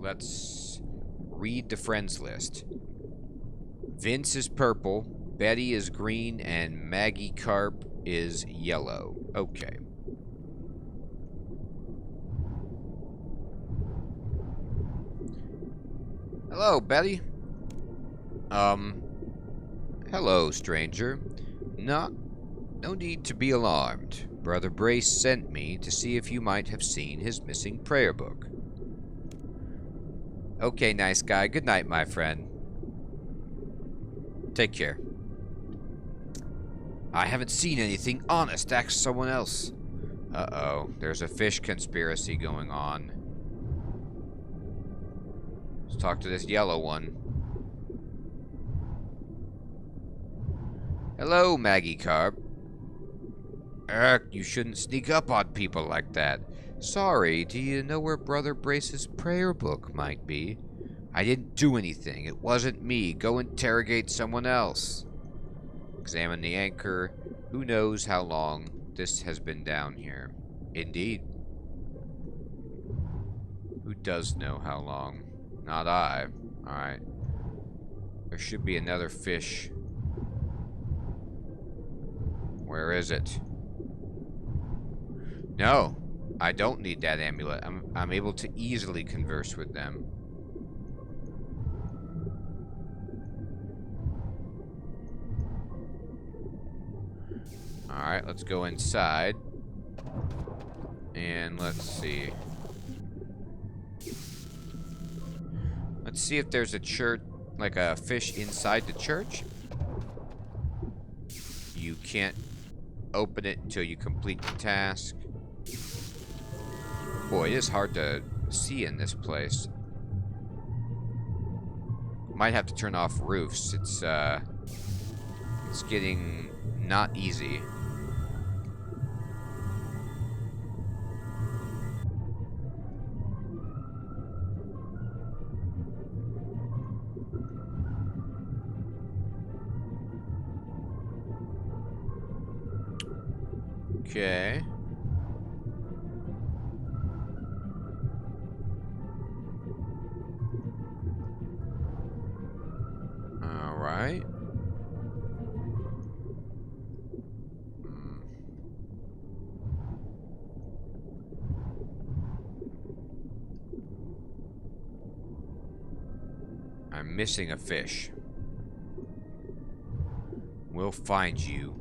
let's read the friends list. Vince is purple, Betty is green, and Maggie Carp is yellow. Okay. Hello, Betty. Hello, stranger. No need to be alarmed. Brother Brace sent me to see if you might have seen his missing prayer book. Okay, nice guy. Good night, my friend. Take care. I haven't seen anything. Honest, ask someone else. Uh-oh. There's a fish conspiracy going on. Let's talk to this yellow one. Hello, Maggie Carp. You shouldn't sneak up on people like that. Sorry, do you know where Brother Brace's prayer book might be? I didn't do anything. It wasn't me. Go interrogate someone else. Examine the anchor. Who knows how long this has been down here? Indeed. Who does know how long? Not I. Alright. There should be another fish. Where is it? No, I don't need that amulet. I'm able to easily converse with them. Alright, let's go inside. And let's see. Let's see if there's a church, like a fish inside the church. You can't open it until you complete the task. Boy, it is hard to see in this place. Might have to turn off roofs. It's getting not easy. Okay. All right. I'm missing a fish. We'll find you,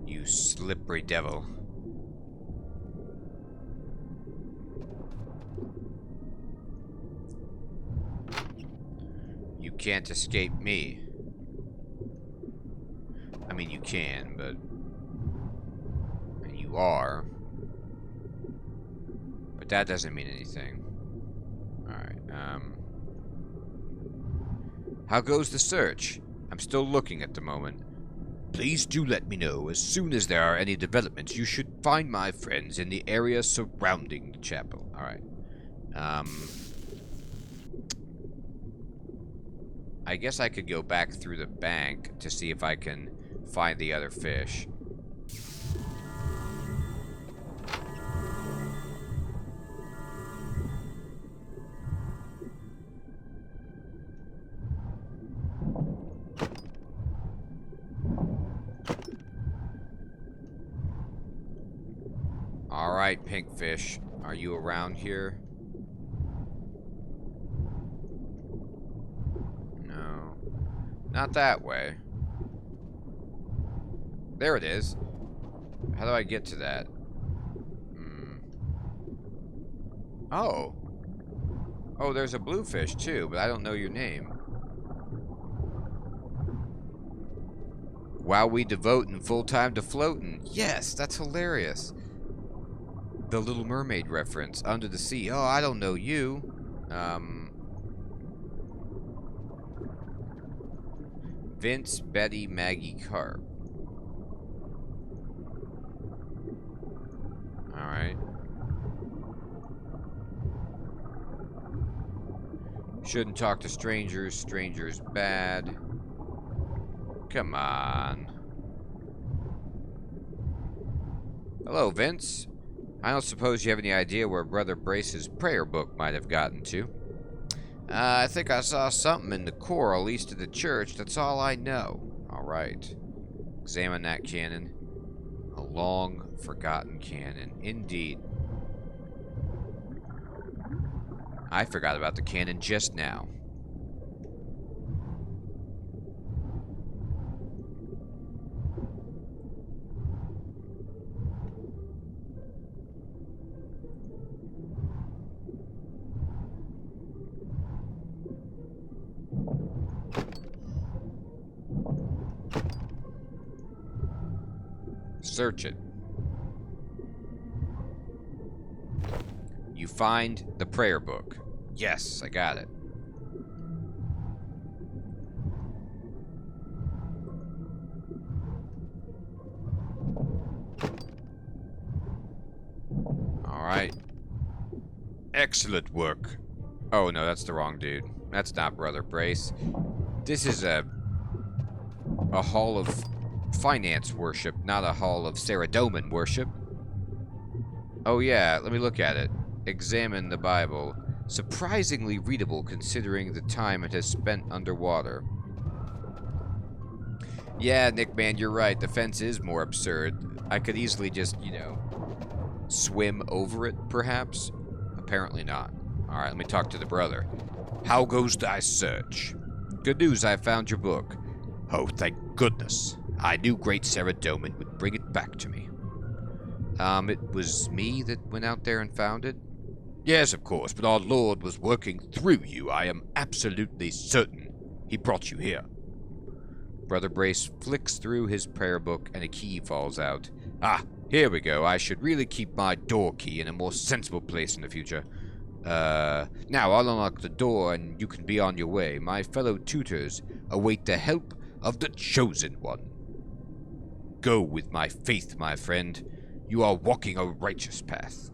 you slippery devil. You can't escape me. I mean, you can, but... And you are. But that doesn't mean anything. Alright, how goes the search? I'm still looking at the moment. Please do let me know as soon as there are any developments. You should find my friends in the area surrounding the chapel. Alright. I guess I could go back through the bank to see if I can find the other fish. Alright, pink fish. Are you around here? No. Not that way. There it is. How do I get to that? Oh. Oh, there's a blue fish too, but I don't know your name. While we devotin' full time to floating. Yes, that's hilarious. The Little Mermaid reference. Under the sea. Oh, I don't know you. Vince, Betty, Maggie, Carp. Alright. Shouldn't talk to strangers. Strangers bad. Come on. Hello, Vince. I don't suppose you have any idea where Brother Brace's prayer book might have gotten to. I think I saw something in the coral east of the church. That's all I know. Alright. Examine that cannon. A long forgotten cannon. Indeed. I forgot about the cannon just now. Search it. You find the prayer book. Yes, I got it. Alright. Excellent work. Oh no, that's the wrong dude. That's not Brother Brace. This is a hall of finance worship, not a hall of Saradomin worship. Oh yeah, let me look at it. Examine the Bible. Surprisingly readable considering the time it has spent underwater. Yeah, Nick, man, you're right. The fence is more absurd. I could easily just, you know, swim over it, perhaps? Apparently not. Alright, let me talk to the brother. How goes thy search? Good news, I found your book. Oh, thank goodness. I knew great Saradomin would bring it back to me. It was me that went out there and found it? Yes, of course, but our Lord was working through you. I am absolutely certain he brought you here. Brother Brace flicks through his prayer book and a key falls out. Ah, here we go. I should really keep my door key in a more sensible place in the future. Now I'll unlock the door and you can be on your way. My fellow tutors await the help of the Chosen One. Go with my faith, my friend. You are walking a righteous path.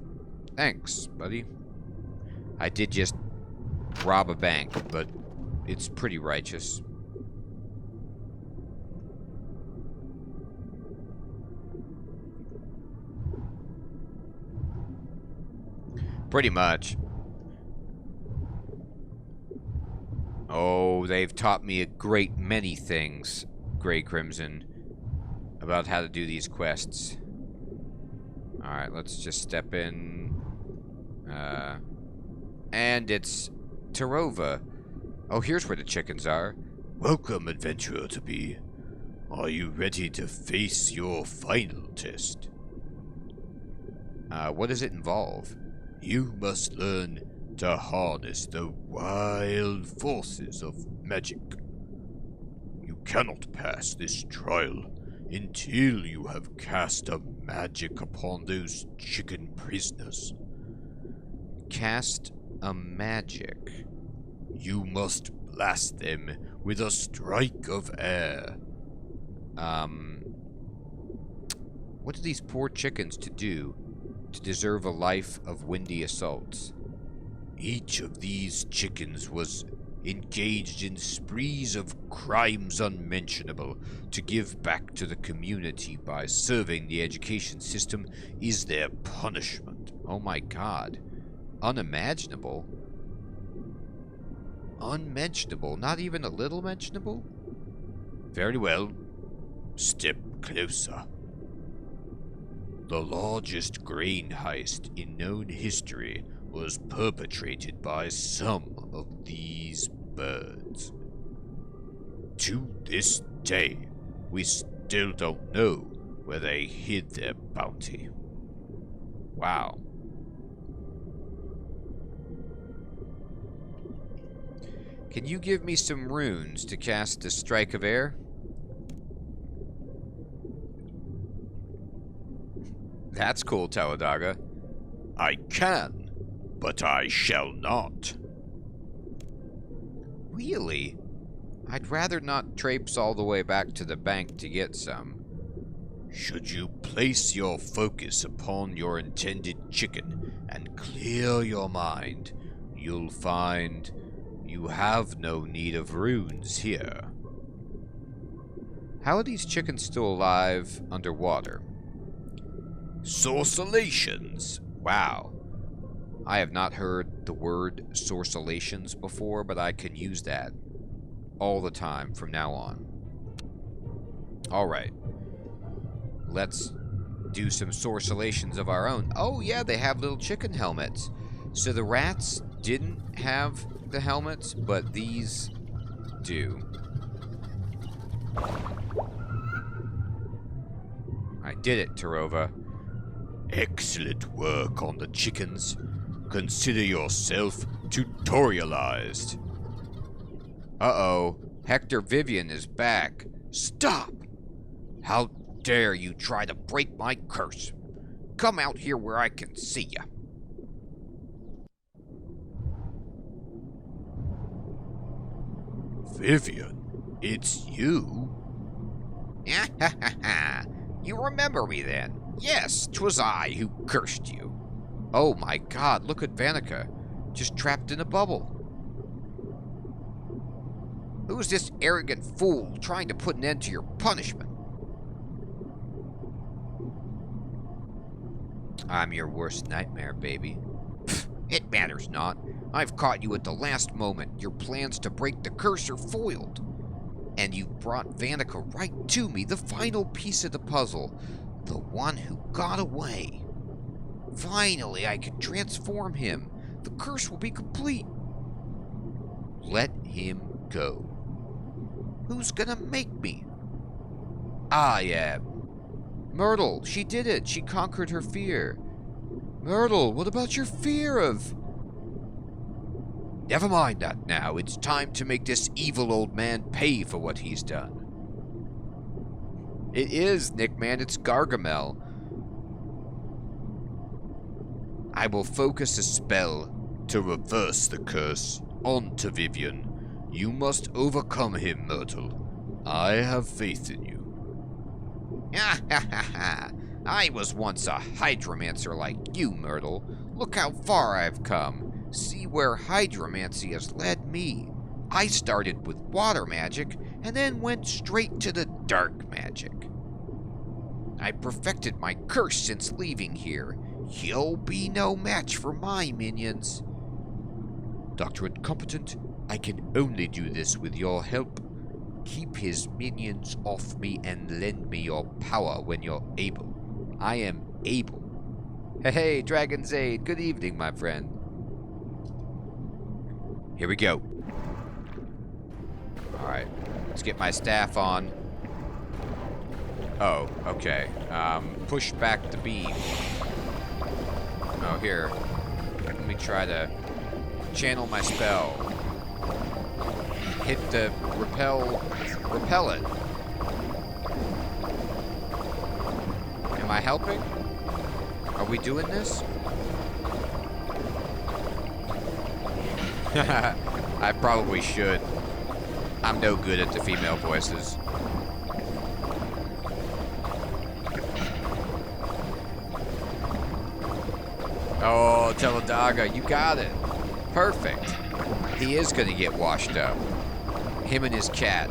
Thanks, buddy. I did just rob a bank, but it's pretty righteous. Pretty much. Oh, they've taught me a great many things, Grey Crimson, about how to do these quests. Alright, let's just step in. And it's Tarova. Oh, here's where the chickens are. Welcome, adventurer to be. Are you ready to face your final test? What does it involve? You must learn to harness the wild forces of magic. You cannot pass this trial until you have cast a magic upon those chicken prisoners. Cast a magic? You must blast them with a strike of air. What do these poor chickens to do to deserve a life of windy assaults? Each of these chickens was engaged in sprees of crimes unmentionable. To give back to the community by serving the education system is their punishment. Oh my god. Unimaginable? Unmentionable? Not even a little mentionable? Very well. Step closer. The largest grain heist in known history was perpetrated by some of these birds. To this day, we still don't know where they hid their bounty. Wow. Can you give me some runes to cast a strike of air? That's cool, Taladaga. I can, but I shall not. Really? I'd rather not traipse all the way back to the bank to get some. Should you place your focus upon your intended chicken and clear your mind, you'll find you have no need of runes here. How are these chickens still alive underwater? Sorcellations. Wow. I have not heard the word sorcellations before, but I can use that all the time from now on. Alright. Let's do some sorcellations of our own. Oh yeah, they have little chicken helmets. So the rats didn't have the helmets, but these do. I did it, Tarova. Excellent work on the chickens. Consider yourself tutorialized. Uh-oh. Hector Vivian is back. Stop! How dare you try to break my curse? Come out here where I can see you. Vivian, it's you? You remember me then? Yes, 'twas I who cursed you. Oh my god, look at Vanica. Just trapped in a bubble. Who's this arrogant fool trying to put an end to your punishment? I'm your worst nightmare, baby. Pfft, it matters not. I've caught you at the last moment. Your plans to break the curse are foiled. And you brought Vanica right to me, the final piece of the puzzle. The one who got away. Finally, I can transform him. The curse will be complete. Let him go. Who's gonna make me? I am. Myrtle, she did it. She conquered her fear. Myrtle, what about your fear of... Never mind that now. It's time to make this evil old man pay for what he's done. It is, Nickman. It's Gargamel. I will focus a spell to reverse the curse onto Vivian. You must overcome him, Myrtle. I have faith in you. I was once a hydromancer like you, Myrtle. Look how far I've come. See where hydromancy has led me. I started with water magic and then went straight to the dark magic. I perfected my curse since leaving here. You'll be no match for my minions. Dr. Incompetent, I can only do this with your help. Keep his minions off me and lend me your power when you're able. I am able. Hey, Dragon's Aid. Good evening, my friend. Here we go. Alright. Let's get my staff on. Oh, okay. Push back the beam. Oh, here. Let me try to channel my spell. Hit the repel it. Am I helping? Are we doing this? I probably should. I'm no good at the female voices. Oh, Teladaga, you got it. Perfect. He is gonna get washed up. Him and his cat.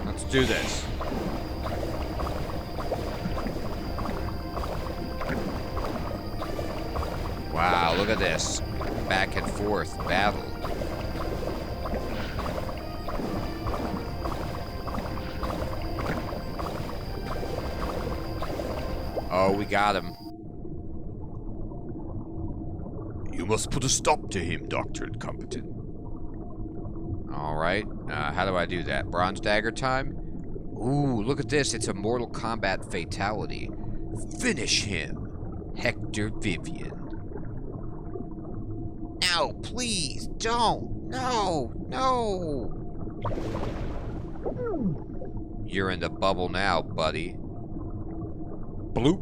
Let's do this. Wow, look at this. Back and forth battle. Oh, we got him. You must put a stop to him, Dr. Incompetent. Alright, how do I do that? Bronze dagger time? Ooh, look at this. It's a Mortal Kombat fatality. Finish him, Hector Vivian. No, please, don't. No, no. You're in the bubble now, buddy. Bloop.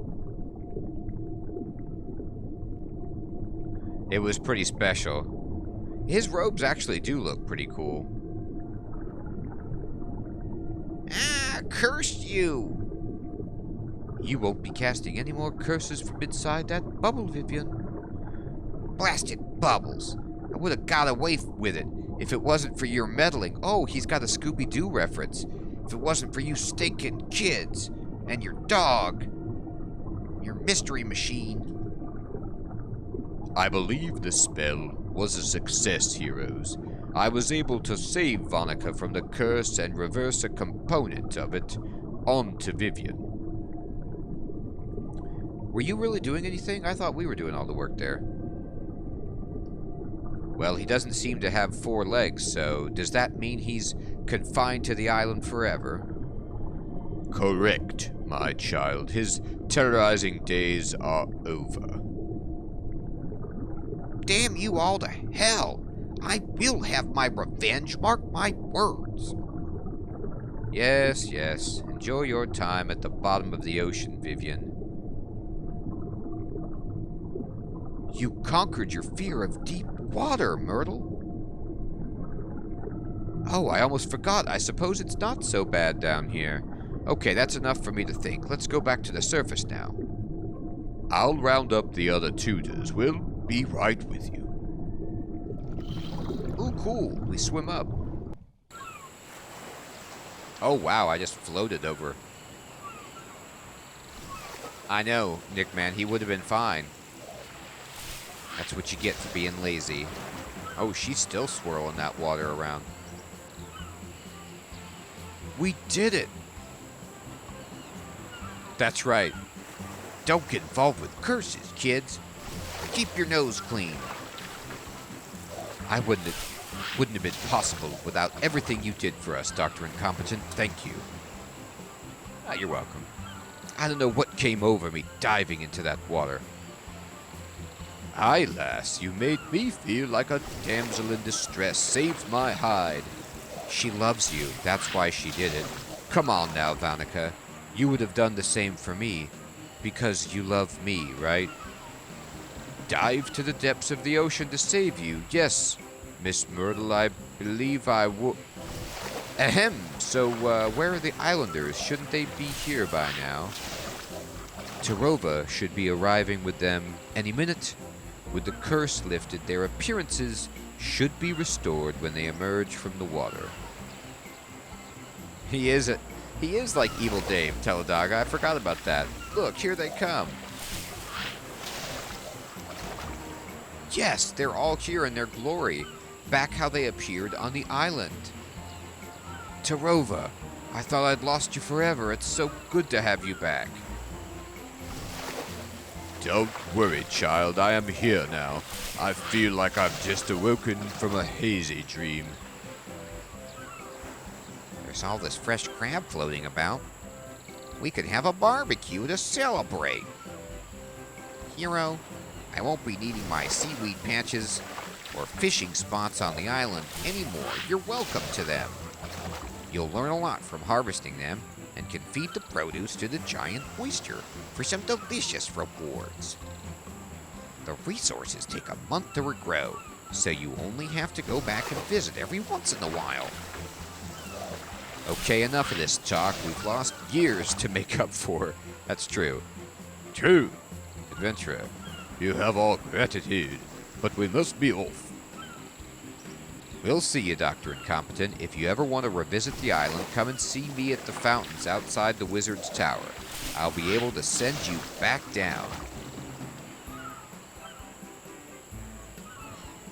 It was pretty special. His robes actually do look pretty cool. curse you! You won't be casting any more curses from inside that bubble, Vivian. Blasted bubbles! I would have got away with it if it wasn't for your meddling. Oh, he's got a Scooby-Doo reference. If it wasn't for you stinking kids and your dog, your mystery machine. I believe the spell was a success, heroes. I was able to save Vonica from the curse and reverse a component of it onto Vivian. Were you really doing anything? I thought we were doing all the work there. Well, he doesn't seem to have 4 legs, so does that mean he's confined to the island forever? Correct, my child. His terrorizing days are over. Damn you all to hell! I will have my revenge, mark my words. Yes, yes. Enjoy your time at the bottom of the ocean, Vivian. You conquered your fear of deep water, Myrtle. Oh, I almost forgot. I suppose it's not so bad down here. Okay, that's enough for me to think. Let's go back to the surface now. I'll round up the other tutors. We'll be right with you. Ooh, cool. We swim up. Oh, wow. I just floated over. I know, Nick, man. He would have been fine. That's what you get for being lazy. Oh, she's still swirling that water around. We did it! That's right. Don't get involved with curses, kids. Keep your nose clean. I wouldn't have been possible without everything you did for us, Dr. Incompetent. Thank you. Ah, you're welcome. I don't know what came over me diving into that water. Aye, lass, you made me feel like a damsel in distress. Saved my hide. She loves you. That's why she did it. Come on now, Vonica. You would have done the same for me. Because you love me, right? Dive to the depths of the ocean to save you. Yes, Miss Myrtle, I believe I would. Ahem. So, where are the islanders? Shouldn't they be here by now? Tarova should be arriving with them any minute. With the curse lifted, their appearances should be restored when they emerge from the water. He is like Evil Dame, Teledaga. I forgot about that. Look, here they come. Yes, they're all here in their glory, back how they appeared on the island. Tarova, I thought I'd lost you forever. It's so good to have you back. Don't worry, child. I am here now. I feel like I've just awoken from a hazy dream. There's all this fresh crab floating about. We could have a barbecue to celebrate. Hero, I won't be needing my seaweed patches or fishing spots on the island anymore. You're welcome to them. You'll learn a lot from harvesting them and can feed the produce to the giant oyster for some delicious rewards. The resources take a month to regrow, so you only have to go back and visit every once in a while. Okay, enough of this talk. We've lost years to make up for. That's true. True. Adventurer. You have all gratitude, but we must be off. We'll see you, Dr. Incompetent. If you ever want to revisit the island, come and see me at the fountains outside the Wizard's Tower. I'll be able to send you back down.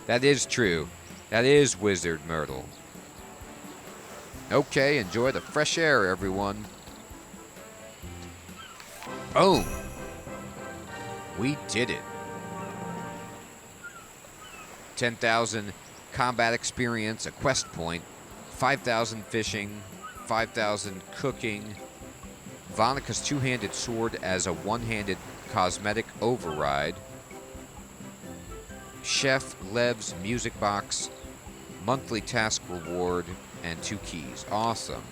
That is true. That is Wizard Myrtle. Okay, enjoy the fresh air, everyone. Boom! We did it. 10,000 combat experience, a quest point, 5,000 fishing, 5,000 cooking, Vonica's two-handed sword as a one-handed cosmetic override, Chef Lev's music box, monthly task reward, and 2 keys. Awesome.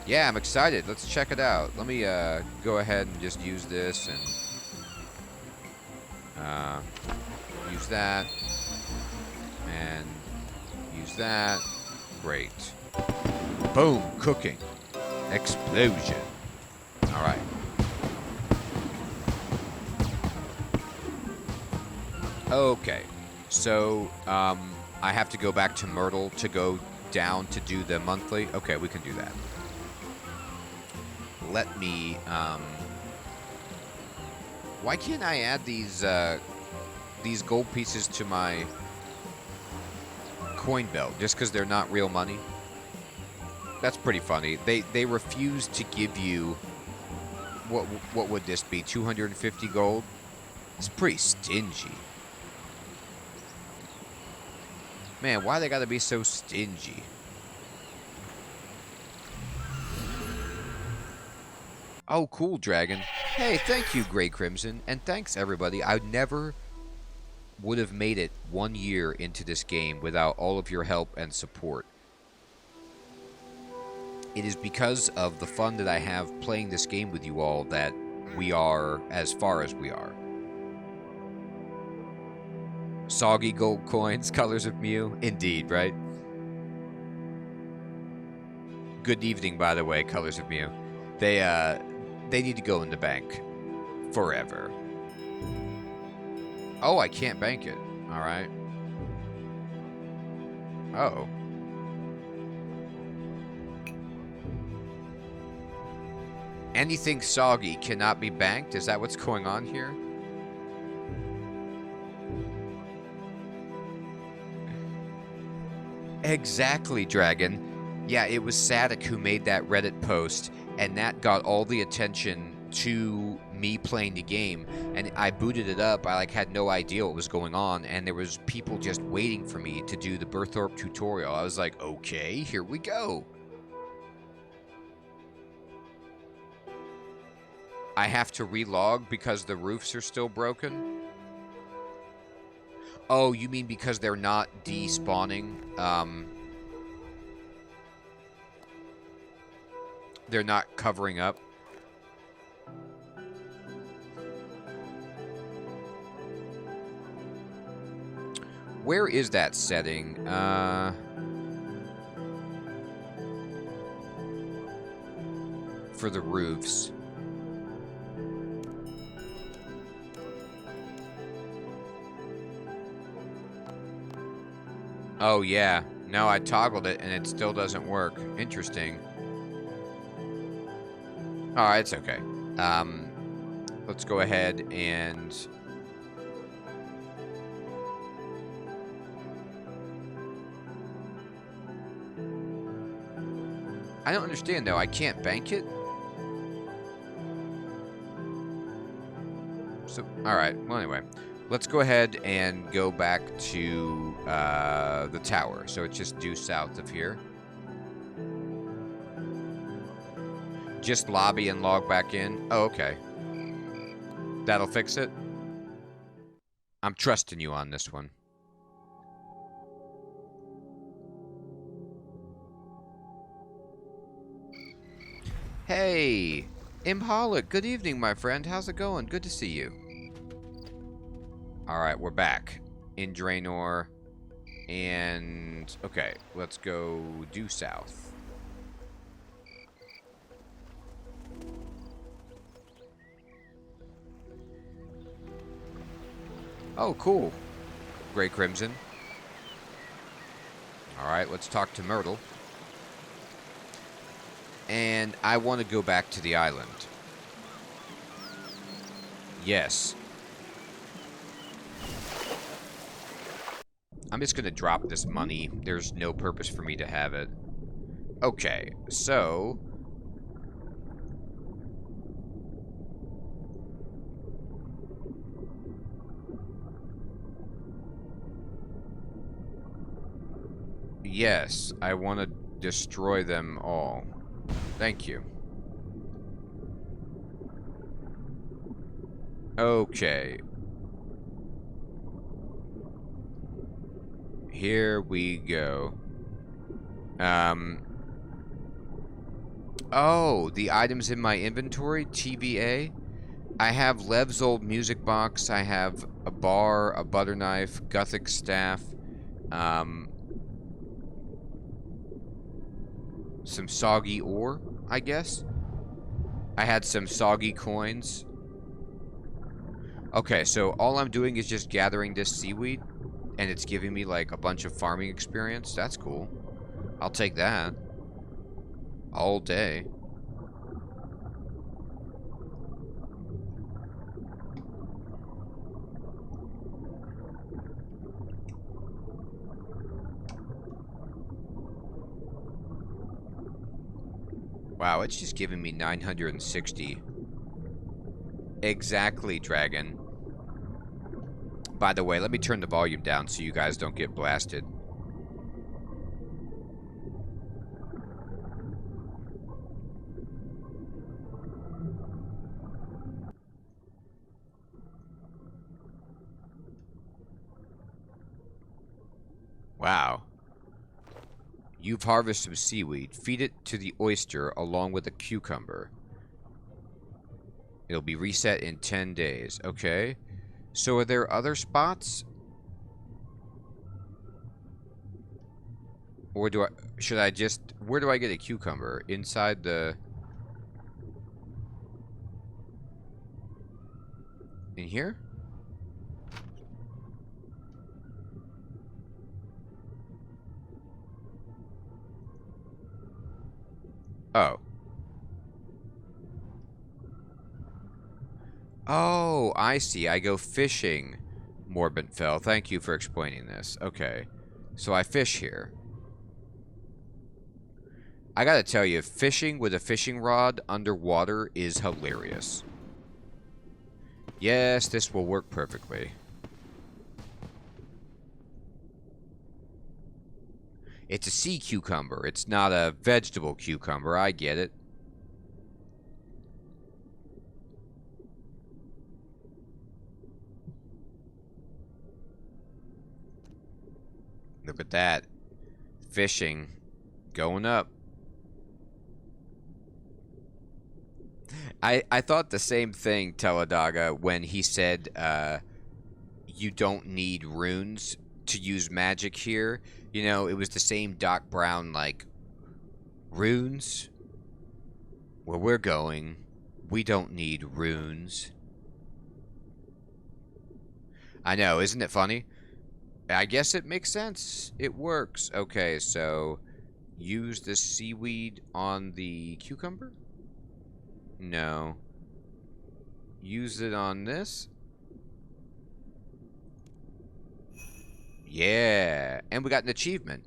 Yeah, I'm excited. Let's check it out. Let me go ahead and just use this and use that. And use that. Great. Boom, cooking. Explosion. Alright. Okay. So, I have to go back to Myrtle to go down to do the monthly. Okay, we can do that. Let me, why can't I add these gold pieces to my coin belt? Just because they're not real money? That's pretty funny. They refuse to give you, what would this be, 250 gold? It's pretty stingy. Man, why they gotta be so stingy? Oh, cool, Dragon. Hey, thank you, Grey Crimson. And thanks, everybody. I never would have made it 1 year into this game without all of your help and support. It is because of the fun that I have playing this game with you all that we are as far as we are. Soggy gold coins, colors of Mew. Indeed, right? Good evening, by the way, colors of Mew. They need to go in the bank. Forever. Oh, I can't bank it. Alright. Uh-oh. Anything soggy cannot be banked? Is that what's going on here? Exactly, Dragon. Yeah, it was Sadik who made that Reddit post, and that got all the attention to me playing the game. And I booted it up. I had no idea what was going on, and there was people just waiting for me to do the Berthorpe tutorial. I was like, okay, here we go. I have to relog because the roofs are still broken? Oh, you mean because they're not despawning? They're not covering up? Where is that setting? For the roofs. Oh, yeah. No, I toggled it, and it still doesn't work. Interesting. Alright, it's okay. Let's go ahead and... I don't understand, though. I can't bank it? So, alright. Well, anyway. Let's go ahead and go back to the tower. So it's just due south of here. Just lobby and log back in. Oh, okay. That'll fix it. I'm trusting you on this one. Hey, Imholic. Good evening, my friend. How's it going? Good to see you. Alright, we're back in Draenor, and okay, let's go due south. Oh, cool. Grey Crimson. Alright, let's talk to Myrtle. And I want to go back to the island. Yes. I'm just going to drop this money. There's no purpose for me to have it. Okay, so... Yes, I want to destroy them all. Thank you. Okay. Here we go. Oh, the items in my inventory, TBA. I have Lev's old music box. I have a bar, a butter knife, Gothic staff, some soggy ore. I guess. I had some soggy coins. Okay, so all I'm doing is just gathering this seaweed, and it's giving me, like, a bunch of farming experience. That's cool. I'll take that. All day. Wow, it's just giving me 960. Exactly, Dragon. By the way, let me turn the volume down so you guys don't get blasted. Wow. You've harvested some seaweed. Feed it to the oyster along with a cucumber. It'll be reset in 10 days. Okay. So are there other spots? Or do I... Should I just... Where do I get a cucumber? Inside the... In here? Oh. Oh, I see. I go fishing, Morbentfell. Thank you for explaining this. Okay. So I fish here. I gotta tell you, fishing with a fishing rod underwater is hilarious. Yes, this will work perfectly. It's a sea cucumber. It's not a vegetable cucumber. I get it. Look at that. Fishing. Going up. I thought the same thing, Teladaga, when he said you don't need runes to use magic here. You know, it was the same Doc Brown, like, runes? Where we're going, we don't need runes. I know, isn't it funny? I guess it makes sense. It works. Okay, so use the seaweed on the cucumber? No. Use it on this? Yeah. And we got an achievement.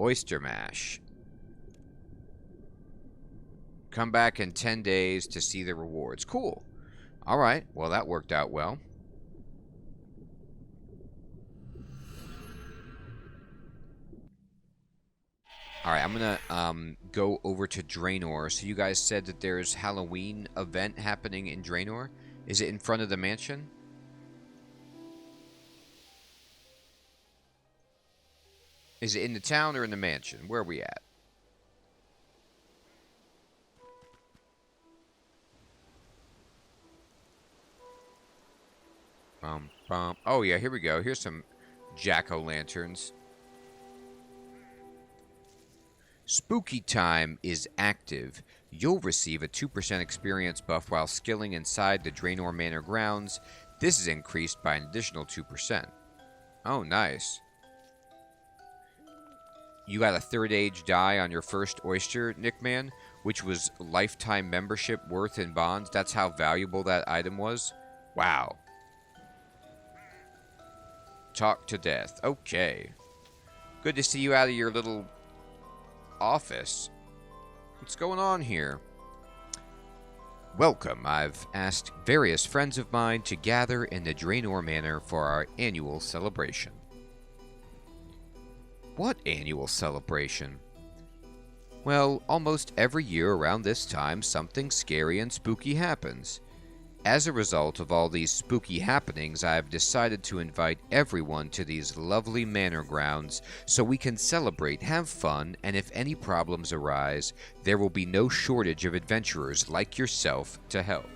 Oyster mash. Come back in 10 days to see the rewards. Cool. Alright. Well, that worked out well. Alright, I'm gonna go over to Draenor. So you guys said that there's Halloween event happening in Draenor. Is it in front of the mansion? Is it in the town or in the mansion? Where are we at? Oh yeah, here we go. Here's some jack-o'-lanterns. Spooky Time is active. You'll receive a 2% experience buff while skilling inside the Draenor Manor grounds. This is increased by an additional 2%. Oh, nice. You got a third age die on your first oyster, Nickman, which was lifetime membership worth in bonds. That's how valuable that item was. Wow. Talk to death. Okay. Good to see you out of your little office. What's going on here? Welcome. I've asked various friends of mine to gather in the Draenor Manor for our annual celebration. What annual celebration? Well, almost every year around this time, something scary and spooky happens. As a result of all these spooky happenings, I have decided to invite everyone to these lovely manor grounds so we can celebrate, have fun, and if any problems arise, there will be no shortage of adventurers like yourself to help.